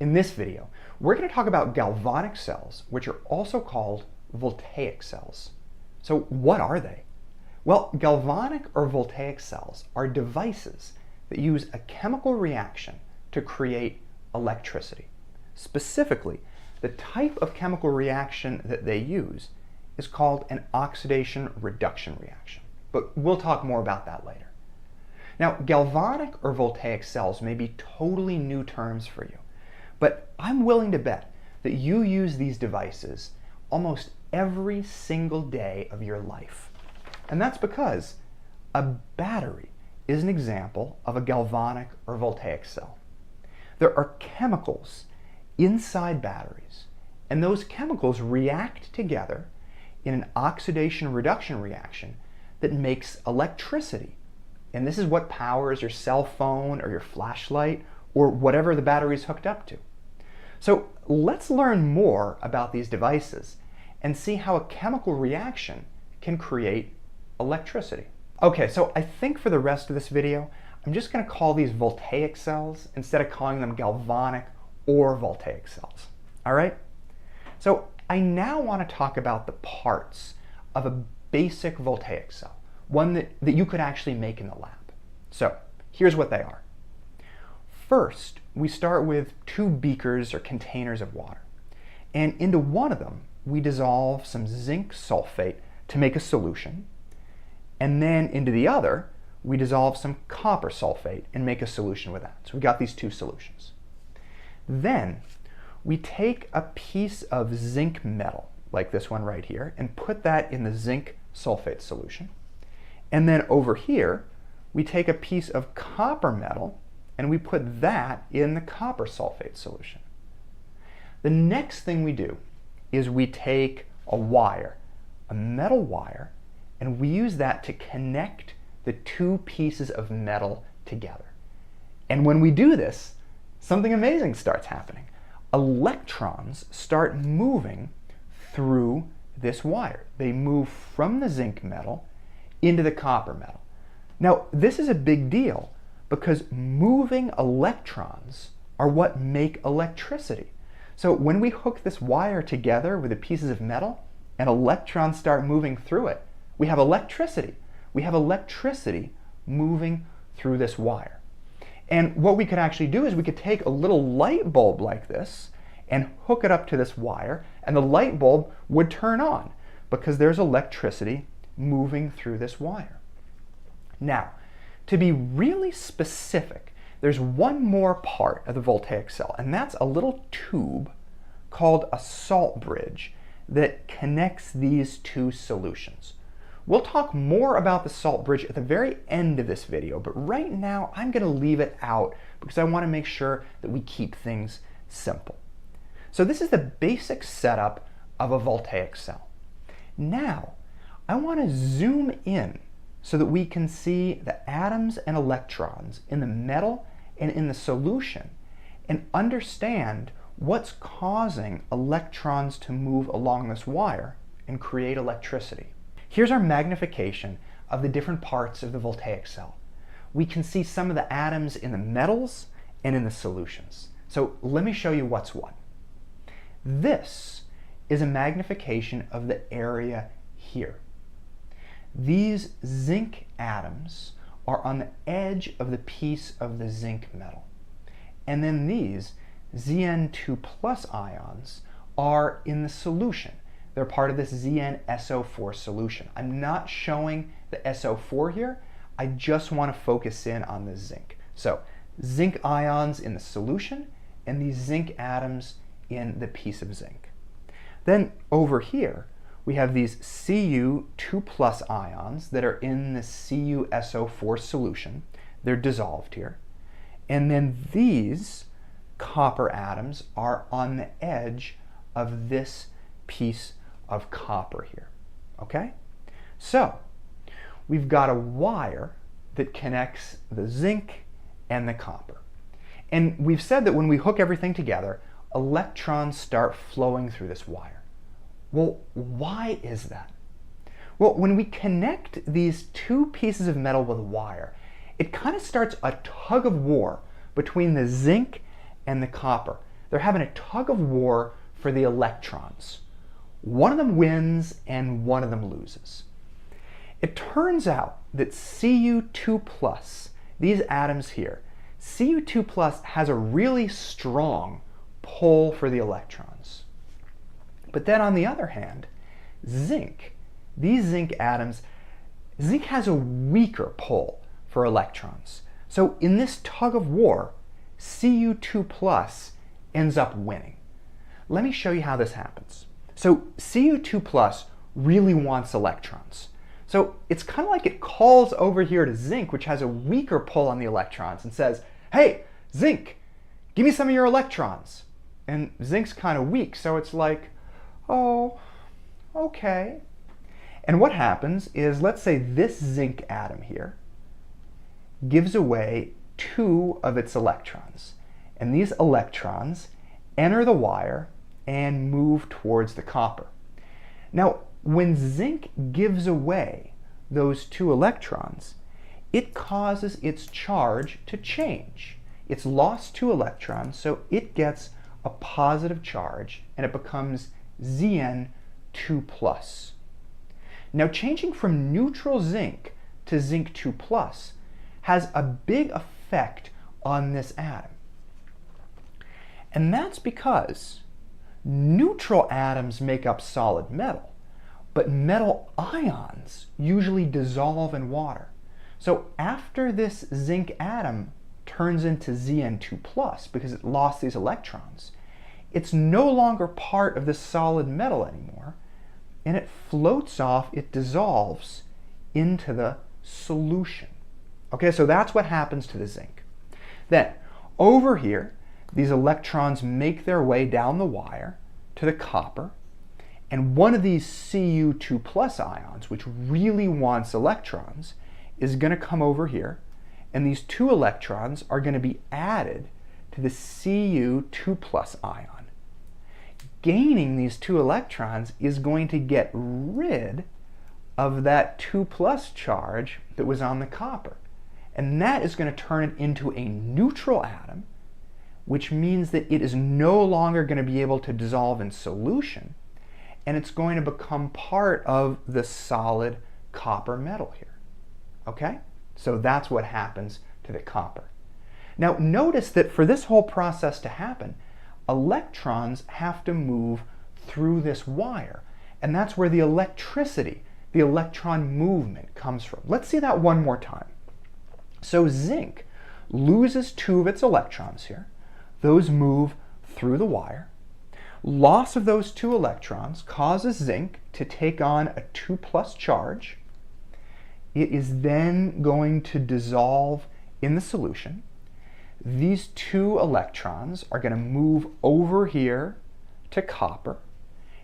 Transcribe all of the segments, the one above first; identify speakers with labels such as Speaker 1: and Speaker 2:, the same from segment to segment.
Speaker 1: In this video, we're going to talk about galvanic cells, which are also called voltaic cells. So what are they? Well, galvanic or voltaic cells are devices that use a chemical reaction to create electricity. Specifically, the type of chemical reaction that they use is called an oxidation-reduction reaction. But we'll talk more about that later. Now, galvanic or voltaic cells may be totally new terms for you, but I'm willing to bet that you use these devices almost every single day of your life. And that's because a battery is an example of a galvanic or voltaic cell. There are chemicals inside batteries, and those chemicals react together in an oxidation-reduction reaction that makes electricity. And this is what powers your cell phone or your flashlight or whatever the battery is hooked up to. So let's learn more about these devices and see how a chemical reaction can create electricity. Okay, so I think for the rest of this video, I'm just going to call these voltaic cells instead of calling them galvanic or voltaic cells. All right? So I now want to talk about the parts of a basic voltaic cell, one that you could actually make in the lab. So here's what they are. First, we start with two beakers or containers of water. And into one of them, we dissolve some zinc sulfate to make a solution. And then into the other, we dissolve some copper sulfate and make a solution with that. So we got these two solutions. Then we take a piece of zinc metal, like this one right here, and put that in the zinc sulfate solution. And then over here, we take a piece of copper metal and we put that in the copper sulfate solution. The next thing we do is we take a wire, a metal wire, and we use that to connect the two pieces of metal together. And when we do this, something amazing starts happening. Electrons start moving through this wire. They move from the zinc metal into the copper metal. Now, this is a big deal because moving electrons are what make electricity. So when we hook this wire together with the pieces of metal and electrons start moving through it, we have electricity. We have electricity moving through this wire. And what we could actually do is we could take a little light bulb like this and hook it up to this wire, and the light bulb would turn on because there's electricity moving through this wire. Now, to be really specific, there's one more part of the voltaic cell, and that's a little tube called a salt bridge that connects these two solutions. We'll talk more about the salt bridge at the very end of this video, but right now I'm going to leave it out because I want to make sure that we keep things simple. So this is the basic setup of a voltaic cell. Now, I want to zoom in so that we can see the atoms and electrons in the metal and in the solution and understand what's causing electrons to move along this wire and create electricity. Here's our magnification of the different parts of the voltaic cell. We can see some of the atoms in the metals and in the solutions. So let me show you what's what. This is a magnification of the area here. These zinc atoms are on the edge of the piece of the zinc metal. And then these Zn2 plus ions are in the solution. They're part of this ZnSO4 solution. I'm not showing the SO4 here. I just want to focus in on the zinc. So zinc ions in the solution and these zinc atoms in the piece of zinc. Then over here, we have these Cu2 plus ions that are in the CuSO4 solution. They're dissolved here. And then these copper atoms are on the edge of this piece of copper here. Okay? So we've got a wire that connects the zinc and the copper. And we've said that when we hook everything together, electrons start flowing through this wire. Well, why is that? Well, when we connect these two pieces of metal with a wire, it kind of starts a tug of war between the zinc and the copper. they're having a tug of war for the electrons. One of them wins and one of them loses. It turns out that Cu2+, these atoms here, Cu2+ has a really strong pull for the electrons. But then on the other hand, zinc, these zinc atoms, zinc has a weaker pull for electrons. So in this tug of war, Cu2+ ends up winning. Let me show you how this happens. So Cu2+ really wants electrons. So it's kind of like it calls over here to zinc, which has a weaker pull on the electrons, and says, hey, zinc, give me some of your electrons. And zinc's kind of weak, so it's like, oh, okay. And what happens is, let's say this zinc atom here gives away 2 of its electrons. And these electrons enter the wire and move towards the copper. Now, when zinc gives away those 2 electrons, it causes its charge to change. It's lost 2 electrons, so it gets a positive charge, and it becomes Zn2+. Now, changing from neutral zinc to zinc 2+ has a big effect on this atom. And that's because neutral atoms make up solid metal, but metal ions usually dissolve in water. So after this zinc atom turns into Zn2+, because it lost these electrons, it's no longer part of the solid metal anymore, and it floats off, it dissolves into the solution. Okay, so that's what happens to the zinc. Then, over here, these electrons make their way down the wire to the copper, and one of these Cu2+ ions, which really wants electrons, is going to come over here, and these 2 electrons are going to be added to the Cu2+ ion. Gaining these 2 electrons is going to get rid of that 2+ charge that was on the copper. And that is going to turn it into a neutral atom, which means that it is no longer going to be able to dissolve in solution, and it's going to become part of the solid copper metal here. Okay? So that's what happens to the copper. Now notice that for this whole process to happen, electrons have to move through this wire, and that's where the electricity, the electron movement, comes from. Let's see that one more time. So zinc loses 2 of its electrons here. Those move through the wire. Loss of those 2 electrons causes zinc to take on a 2+ charge. It is then going to dissolve in the solution. These 2 electrons are going to move over here to copper,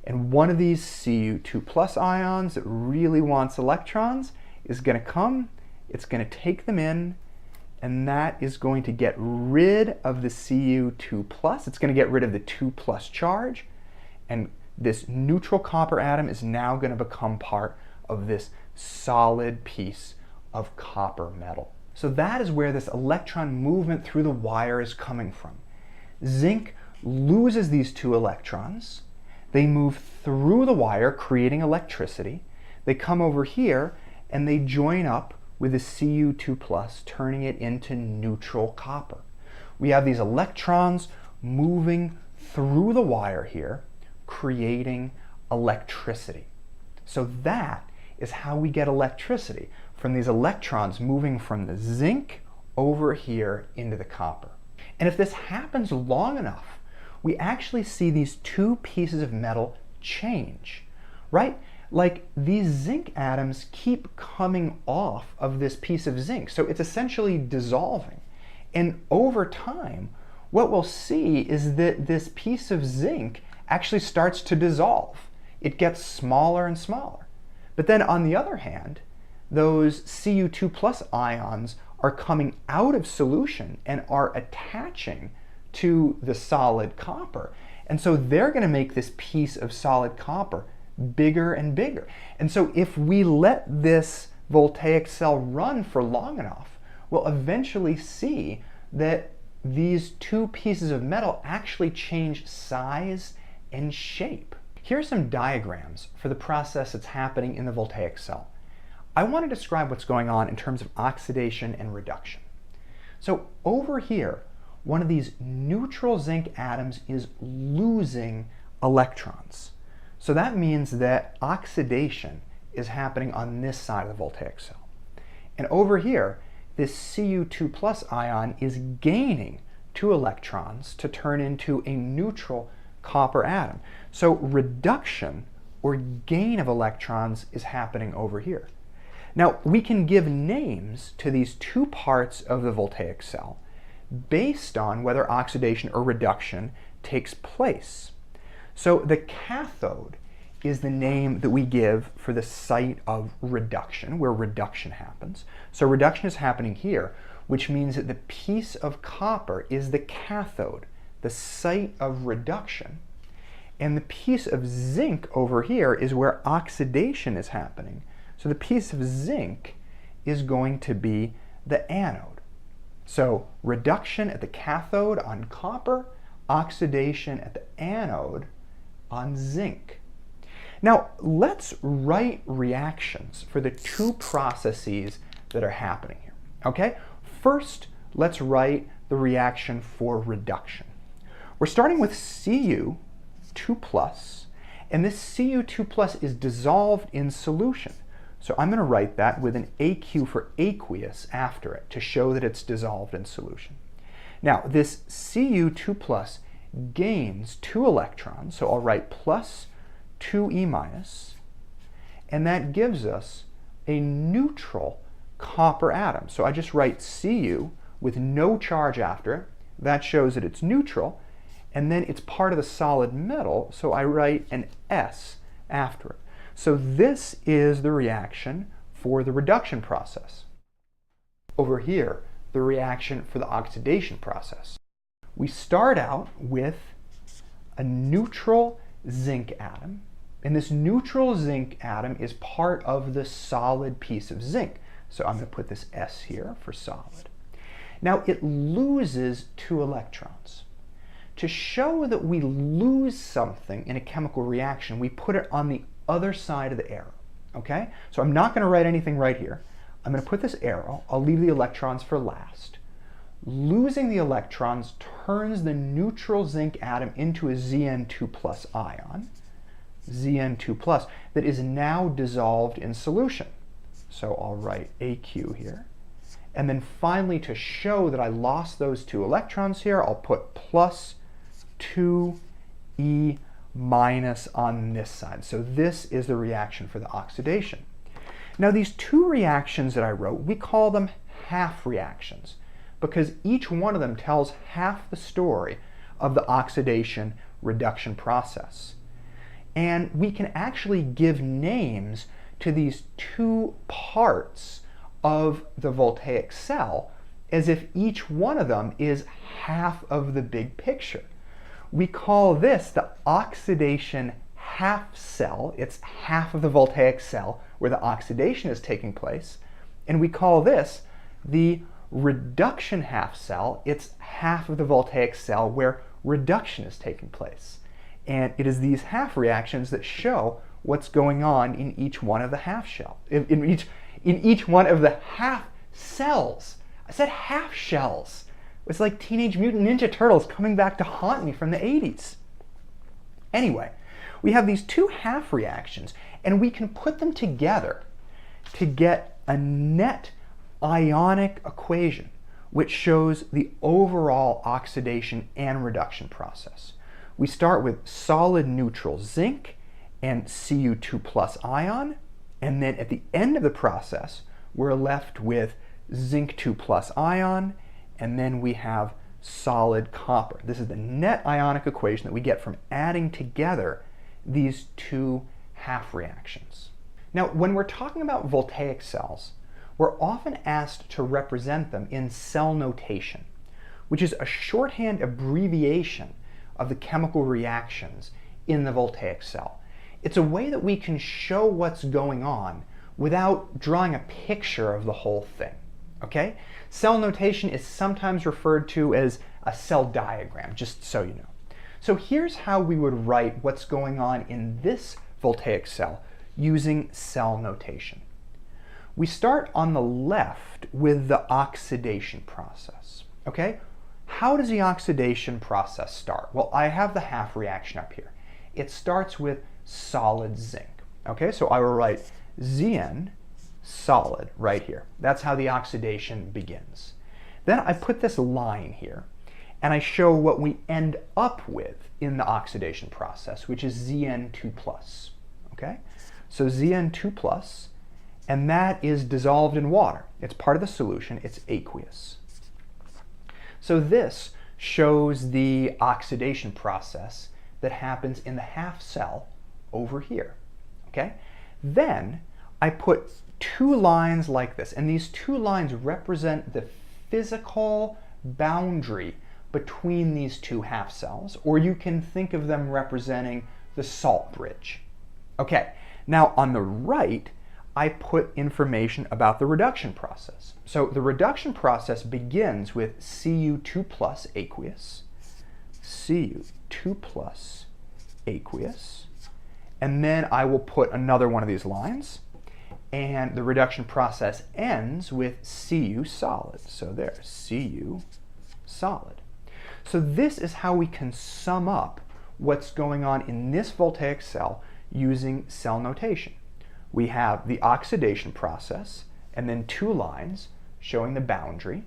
Speaker 1: and one of these Cu2+ ions that really wants electrons is going to come, it's going to take them in, and that is going to get rid of the Cu2+. It's going to get rid of the 2+ charge, and this neutral copper atom is now going to become part of this solid piece of copper metal. So that is where this electron movement through the wire is coming from. Zinc loses these 2 electrons. They move through the wire, creating electricity. They come over here, and they join up with the Cu2+, turning it into neutral copper. We have these electrons moving through the wire here, creating electricity. So that is how we get electricity, from these electrons moving from the zinc over here into the copper. And if this happens long enough, we actually see these 2 pieces of metal change, right? Like these zinc atoms keep coming off of this piece of zinc, so it's essentially dissolving. And over time, what we'll see is that this piece of zinc actually starts to dissolve. It gets smaller and smaller. But then on the other hand, those Cu2+ ions are coming out of solution and are attaching to the solid copper. And so they're going to make this piece of solid copper bigger and bigger. And so if we let this voltaic cell run for long enough, we'll eventually see that these two pieces of metal actually change size and shape. Here are some diagrams for the process that's happening in the voltaic cell. I want to describe what's going on in terms of oxidation and reduction. So over here, one of these neutral zinc atoms is losing electrons. So that means that oxidation is happening on this side of the voltaic cell. And over here, this Cu2 plus ion is gaining 2 electrons to turn into a neutral copper atom. So reduction or gain of electrons is happening over here. Now we can give names to these two parts of the voltaic cell based on whether oxidation or reduction takes place. So the cathode is the name that we give for the site of reduction, where reduction happens. So reduction is happening here, which means that the piece of copper is the cathode, the site of reduction. And the piece of zinc over here is where oxidation is happening. So the piece of zinc is going to be the anode. So reduction at the cathode on copper, oxidation at the anode on zinc. Now let's write reactions for the two processes that are happening here. Okay? First, let's write the reaction for reduction. We're starting with Cu2+, and this Cu2+ is dissolved in solution. So I'm going to write that with an AQ for aqueous after it to show that it's dissolved in solution. Now this Cu2+ gains 2 electrons, so I'll write plus 2E-, and that gives us a neutral copper atom. So I just write Cu with no charge after it. That shows that it's neutral, and then it's part of the solid metal, so I write an S after it. So this is the reaction for the reduction process. Over here, the reaction for the oxidation process. We start out with a neutral zinc atom, and this neutral zinc atom is part of the solid piece of zinc. So I'm going to put this S here for solid. Now it loses 2 electrons. To show that we lose something in a chemical reaction, we put it on the other side of the arrow. Okay? So I'm not going to write anything right here. I'm going to put this arrow. I'll leave the electrons for last. Losing the electrons turns the neutral zinc atom into a Zn2+ ion, Zn2+, that is now dissolved in solution. So I'll write AQ here. And then finally, to show that I lost those 2 electrons here, I'll put plus 2E- on this side. So this is the reaction for the oxidation. Now these two reactions that I wrote, we call them half reactions because each one of them tells half the story of the oxidation reduction process. And we can actually give names to these two parts of the voltaic cell as if each one of them is half of the big picture. We call this the oxidation half cell. It's half of the voltaic cell where the oxidation is taking place. And we call this the reduction half cell. It's half of the voltaic cell where reduction is taking place. And it is these half reactions that show what's going on in each one of the half shell, in each one of the half cells. I said half shells. It's like Teenage Mutant Ninja Turtles coming back to haunt me from the 80s. Anyway, we have these two half reactions, and we can put them together to get a net ionic equation, which shows the overall oxidation and reduction process. We start with solid neutral zinc and Cu2+ ion, and then at the end of the process, we're left with zinc 2+ ion, and then we have solid copper. This is the net ionic equation that we get from adding together these two half reactions. Now, when we're talking about voltaic cells, we're often asked to represent them in cell notation, which is a shorthand abbreviation of the chemical reactions in the voltaic cell. It's a way that we can show what's going on without drawing a picture of the whole thing. Okay? Cell notation is sometimes referred to as a cell diagram, just so you know. So here's how we would write what's going on in this voltaic cell using cell notation. We start on the left with the oxidation process. Okay? How does the oxidation process start? Well, I have the half reaction up here. It starts with solid zinc. Okay, so I will write Zn solid right here. That's how the oxidation begins. Then I put this line here, and I show what we end up with in the oxidation process, which is Zn2+. Okay, so Zn2+, and that is dissolved in water. It's part of the solution. It's aqueous. So this shows the oxidation process that happens in the half cell over here. Okay? Then I put two lines like this, and these two lines represent the physical boundary between these two half cells, or you can think of them representing the salt bridge. Okay, now on the right, I put information about the reduction process. So the reduction process begins with Cu2+ aqueous, Cu2+ aqueous, and then I will put another one of these lines, and the reduction process ends with Cu solid. So there, Cu solid. So this is how we can sum up what's going on in this voltaic cell using cell notation. We have the oxidation process, and then two lines showing the boundary,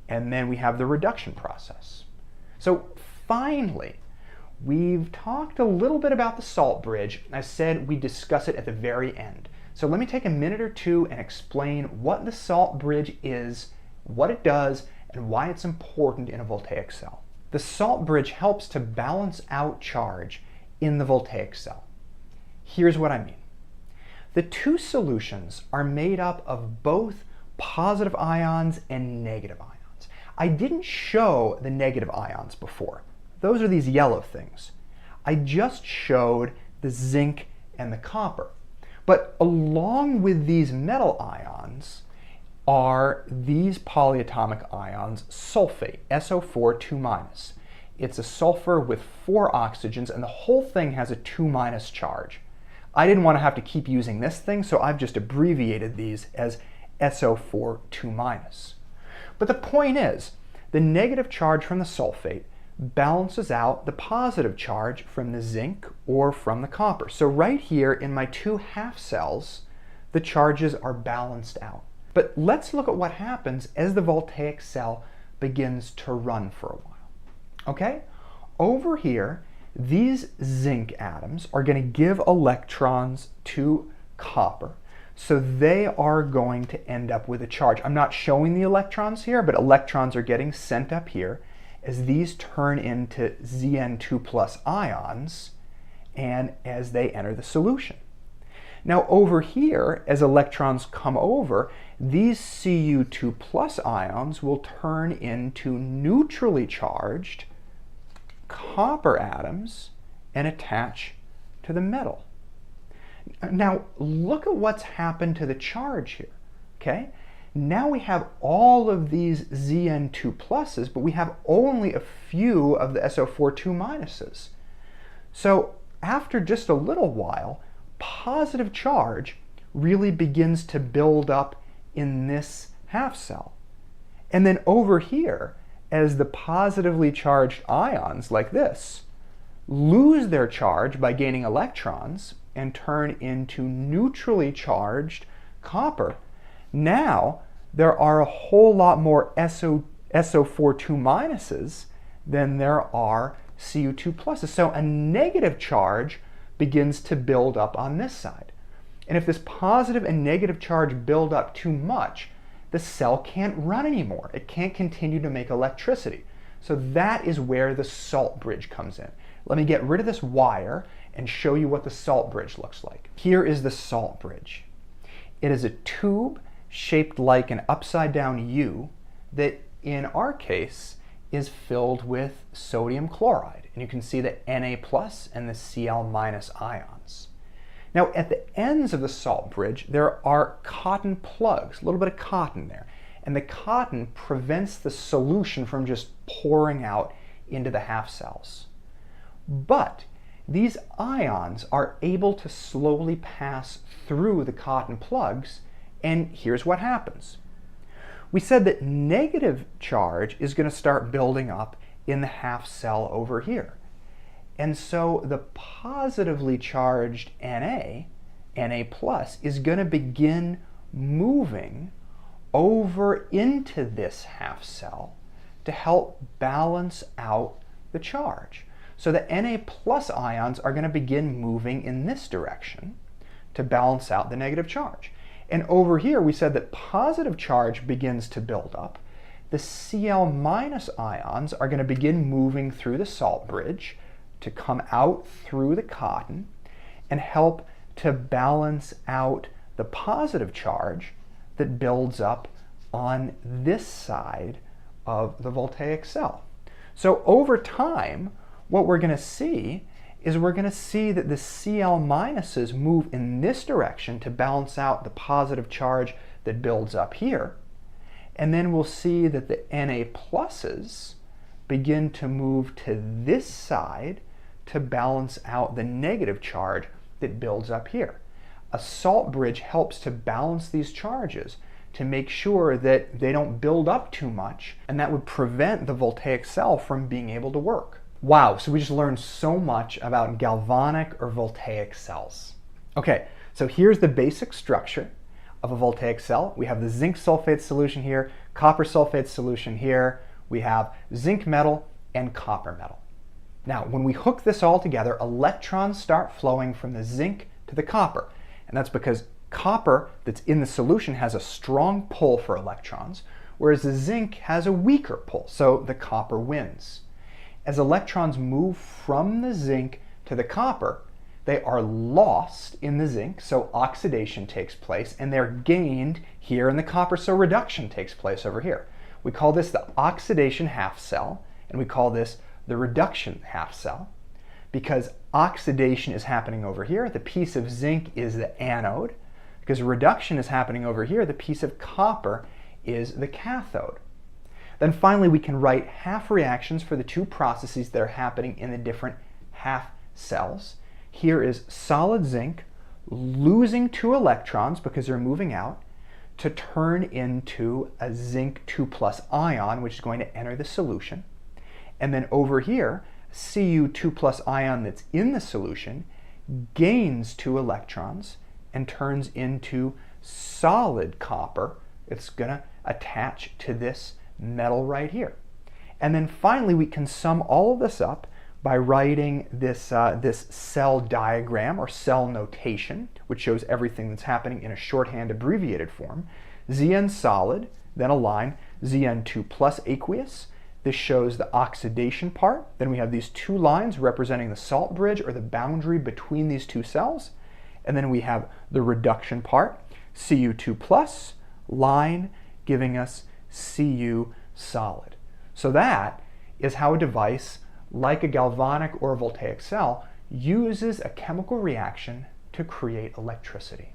Speaker 1: and then we have the reduction process. So finally, we've talked a little bit about the salt bridge. I said we'd discuss it at the very end. So let me take a minute or two and explain what the salt bridge is, what it does, and why it's important in a voltaic cell. The salt bridge helps to balance out charge in the voltaic cell. Here's what I mean. The two solutions are made up of both positive ions and negative ions. I didn't show the negative ions before. Those are these yellow things. I just showed the zinc and the copper. But along with these metal ions are these polyatomic ions, sulfate, SO4 2-. It's a sulfur with 4 oxygens, and the whole thing has a 2- charge. I didn't want to have to keep using this thing, so I've just abbreviated these as SO4 2-. But the point is, the negative charge from the sulfate balances out the positive charge from the zinc or from the copper. So right here in my two half cells, the charges are balanced out. But let's look at what happens as the voltaic cell begins to run for a while. Okay? Over here, these zinc atoms are going to give electrons to copper, so they are going to end up with a charge. I'm not showing the electrons here, but electrons are getting sent up here as these turn into Zn2+ ions and as they enter the solution. Now over here, as electrons come over, these Cu2+ ions will turn into neutrally charged copper atoms and attach to the metal. Now look at what's happened to the charge here. Okay? Now we have all of these Zn2+, but we have only a few of the SO4 2-. So after just a little while, positive charge really begins to build up in this half cell. And then over here, as the positively charged ions like this lose their charge by gaining electrons and turn into neutrally charged copper, now there are a whole lot more SO4 2- than there are Cu2+. So a negative charge begins to build up on this side. And if this positive and negative charge build up too much, the cell can't run anymore. It can't continue to make electricity. So that is where the salt bridge comes in. Let me get rid of this wire and show you what the salt bridge looks like. Here is the salt bridge. It is a tube shaped like an upside down U that in our case is filled with sodium chloride. And you can see the Na+ and the Cl- ions. Now at the ends of the salt bridge there are cotton plugs, a little bit of cotton there. and the cotton prevents the solution from just pouring out into the half cells. But these ions are able to slowly pass through the cotton plugs, and here's what happens. We said that negative charge is going to start building up in the half cell over here. And so the positively charged Na plus, is going to begin moving over into this half cell to help balance out the charge. So the Na plus ions are going to begin moving in this direction to balance out the negative charge. And over here we said that positive charge begins to build up. The Cl minus ions are going to begin moving through the salt bridge to come out through the cotton and help to balance out the positive charge that builds up on this side of the voltaic cell. So over time, what we're going to see is that the Cl minuses move in this direction to balance out the positive charge that builds up here. And then we'll see that the Na pluses begin to move to this side to balance out the negative charge that builds up here. A salt bridge helps to balance these charges to make sure that they don't build up too much, and that would prevent the voltaic cell from being able to work. Wow, so we just learned so much about galvanic or voltaic cells. Okay, so here's the basic structure of a voltaic cell. We have the zinc sulfate solution here, copper sulfate solution here. We have zinc metal and copper metal. Now, when we hook this all together, electrons start flowing from the zinc to the copper. And that's because copper that's in the solution has a strong pull for electrons, whereas the zinc has a weaker pull, so the copper wins. As electrons move from the zinc to the copper, they are lost in the zinc, so oxidation takes place, and they're gained here in the copper, so reduction takes place over here. We call this the oxidation half cell, and we call this the reduction half cell, because oxidation is happening over here. The piece of zinc is the anode. Because reduction is happening over here, the piece of copper is the cathode. Then finally, we can write half reactions for the two processes that are happening in the different half cells. Here is solid zinc losing 2 electrons because they're moving out to turn into a zinc 2+ ion, which is going to enter the solution. And then over here, Cu2+ ion that's in the solution gains 2 electrons and turns into solid copper. It's going to attach to this metal right here. And then finally, we can sum all of this up by writing this, this cell diagram or cell notation, which shows everything that's happening in a shorthand abbreviated form. Zn solid, then a line, Zn2+ aqueous. This shows the oxidation part. Then we have these 2 lines representing the salt bridge or the boundary between these 2 cells. And then we have the reduction part, Cu2+, line giving us Cu solid. So that is how a device like a galvanic or a voltaic cell uses a chemical reaction to create electricity.